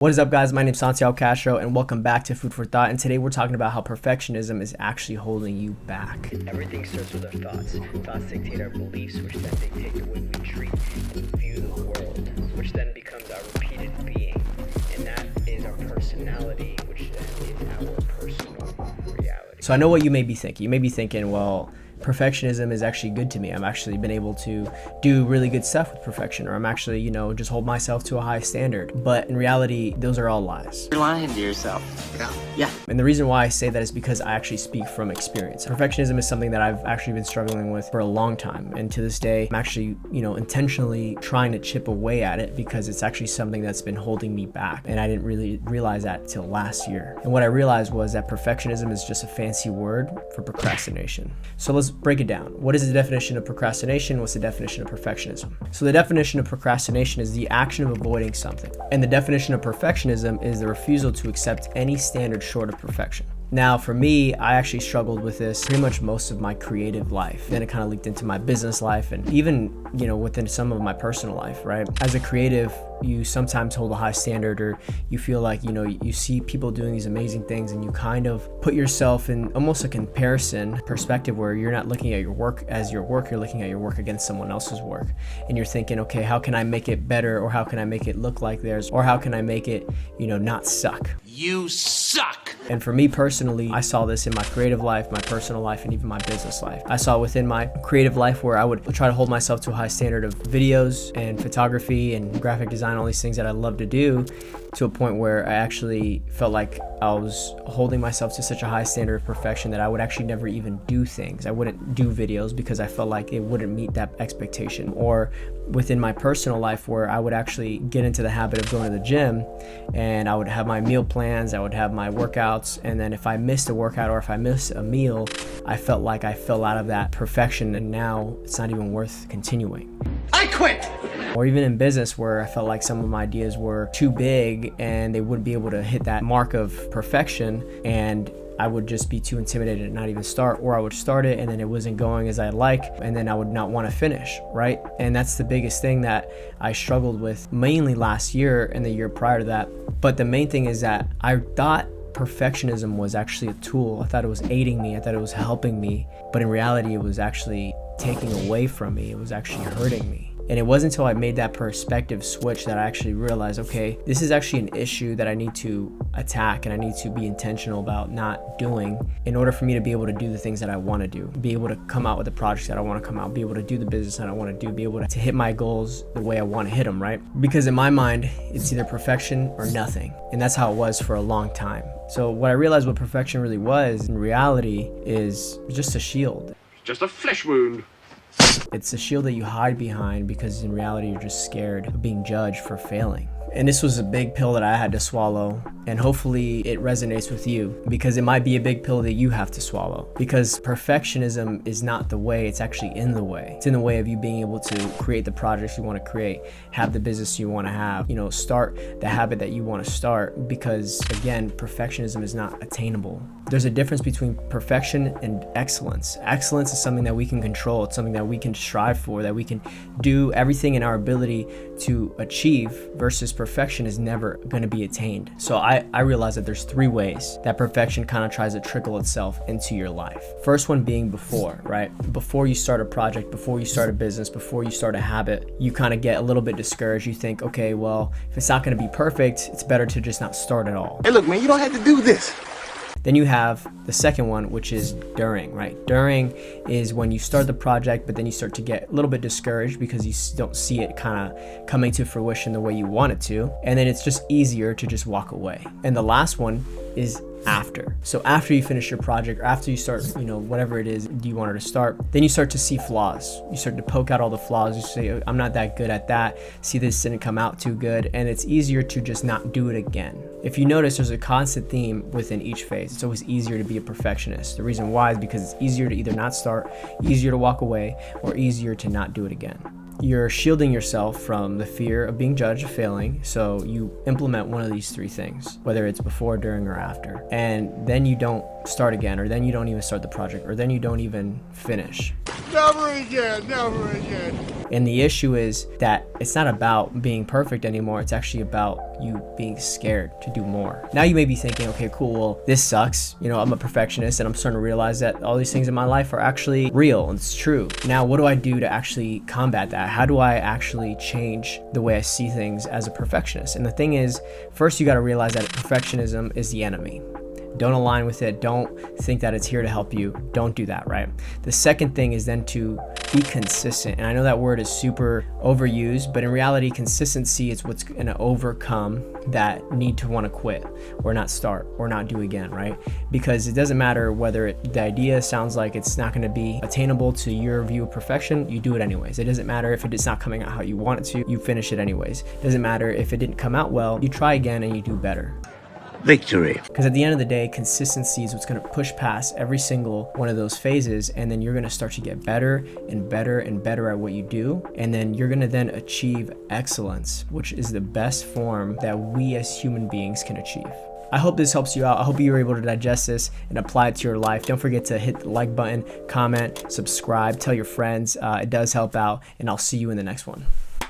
What is up, guys? My name is Santiago Castro and welcome back to Food for Thought. And today we're talking about how perfectionism is actually holding you back. Everything starts with our thoughts. Thoughts dictate our beliefs, which then dictate the way we treat and view the world, which then becomes our repeated being. And that is our personality, which then is our personal reality. So I know what you may be thinking. You may be thinking, well, perfectionism is actually good to me. I've actually been able to do really good stuff with perfection, or I'm actually, just hold myself to a high standard. But in reality, those are all lies. You're lying to yourself. Yeah. And the reason why I say that is because I actually speak from experience. Perfectionism is something that I've actually been struggling with for a long time. And to this day, I'm actually, intentionally trying to chip away at it because it's actually something that's been holding me back. And I didn't really realize that till last year. And what I realized was that perfectionism is just a fancy word for procrastination. So let's break it down. What is the definition of procrastination? What's the definition of perfectionism? So the definition of procrastination is the action of avoiding something. And the definition of perfectionism is the refusal to accept any standard short of perfection. Now, for me, I actually struggled with this pretty much most of my creative life. Then it kind of leaked into my business life and even, within some of my personal life, right? As a creative, you sometimes hold a high standard, or you feel like, you see people doing these amazing things and you kind of put yourself in almost a comparison perspective where you're not looking at your work as your work, you're looking at your work against someone else's work. And you're thinking, okay, how can I make it better? Or how can I make it look like theirs? Or how can I make it, not suck? You suck. And for me personally, I saw this in my creative life, my personal life, and even my business life. I saw within my creative life where I would try to hold myself to a high standard of videos and photography and graphic design, all these things that I love to do, to a point where I actually felt like I was holding myself to such a high standard of perfection that I would actually never even do things. I wouldn't do videos because I felt like it wouldn't meet that expectation. Or within my personal life, where I would actually get into the habit of going to the gym and I would have my meal plans, I would have my workouts, and then if I missed a workout or if I missed a meal, I felt like I fell out of that perfection and now it's not even worth continuing. I quit. Or even in business, where I felt like some of my ideas were too big and they wouldn't be able to hit that mark of perfection, and I would just be too intimidated and not even start, or I would start it and then it wasn't going as I'd like, and then I would not want to finish, right? And that's the biggest thing that I struggled with mainly last year and the year prior to that. But the main thing is that I thought perfectionism was actually a tool. I thought it was aiding me. I thought it was helping me. But in reality, it was actually taking away from me. It was actually hurting me. And it wasn't until I made that perspective switch that I actually realized, okay, this is actually an issue that I need to attack and I need to be intentional about not doing in order for me to be able to do the things that I want to do, be able to come out with the projects that I want to come out, be able to do the business that I want to do, be able to hit my goals the way I want to hit them, right? Because in my mind, it's either perfection or nothing. And that's how it was for a long time. So what I realized what perfection really was in reality is just a shield. Just a flesh wound. It's a shield that you hide behind because in reality you're just scared of being judged for failing. And this was a big pill that I had to swallow, and hopefully it resonates with you, because it might be a big pill that you have to swallow. Because perfectionism is not the way, it's actually in the way. It's in the way of you being able to create the projects you want to create, have the business you want to have, start the habit that you want to start, because again, perfectionism is not attainable. There's a difference between perfection and excellence. Excellence is something that we can control. It's something that we can strive for, that we can do everything in our ability to achieve, versus perfection is never going to be attained. So I realized that there's three ways that perfection kind of tries to trickle itself into your life. First one being before, right? Before you start a project, before you start a business, before you start a habit, you kind of get a little bit discouraged. You think, okay, well, if it's not going to be perfect, it's better to just not start at all. Hey, look, man, you don't have to do this. Then you have the second one, which is during, right? During is when you start the project, but then you start to get a little bit discouraged because you don't see it kind of coming to fruition the way you want it to. And then it's just easier to just walk away. And the last one is after. So after you finish your project, or after you start, whatever it is you wanted to start, then you start to see flaws. You start to poke out all the flaws. You say, I'm not that good at that. See, this didn't come out too good. And it's easier to just not do it again. If you notice, there's a constant theme within each phase. It's always easier to be a perfectionist. The reason why is because it's easier to either not start, easier to walk away, or easier to not do it again. You're shielding yourself from the fear of being judged, of failing. So you implement one of these three things, whether it's before, during, or after. And then you don't start again, or then you don't even start the project, or then you don't even finish. Never again, never again. And the issue is that it's not about being perfect anymore. It's actually about you being scared to do more. Now you may be thinking, okay, cool, well, this sucks. You know, I'm a perfectionist and I'm starting to realize that all these things in my life are actually real and it's true. Now, what do I do to actually combat that? How do I actually change the way I see things as a perfectionist? And the thing is, first you got to realize that perfectionism is the enemy. Don't align with it. Don't think that it's here to help you. Don't do that, right? The second thing is then to be consistent. And I know that word is super overused, but in reality, consistency is what's going to overcome that need to want to quit or not start or not do again, right? Because it doesn't matter whether the idea sounds like it's not going to be attainable to your view of perfection, you do it anyways. It doesn't matter if it's not coming out how you want it to, you finish it anyways. It doesn't matter if it didn't come out well, you try again and you do better. Victory. Because at the end of the day, consistency is what's going to push past every single one of those phases, and then you're going to start to get better and better and better at what you do, and then you're going to then achieve excellence, which is the best form that we as human beings can achieve. I hope this helps you out. I hope you were able to digest this and apply it to your life. Don't forget to hit the like button, comment, subscribe, tell your friends. It does help out, and I'll see you in the next one.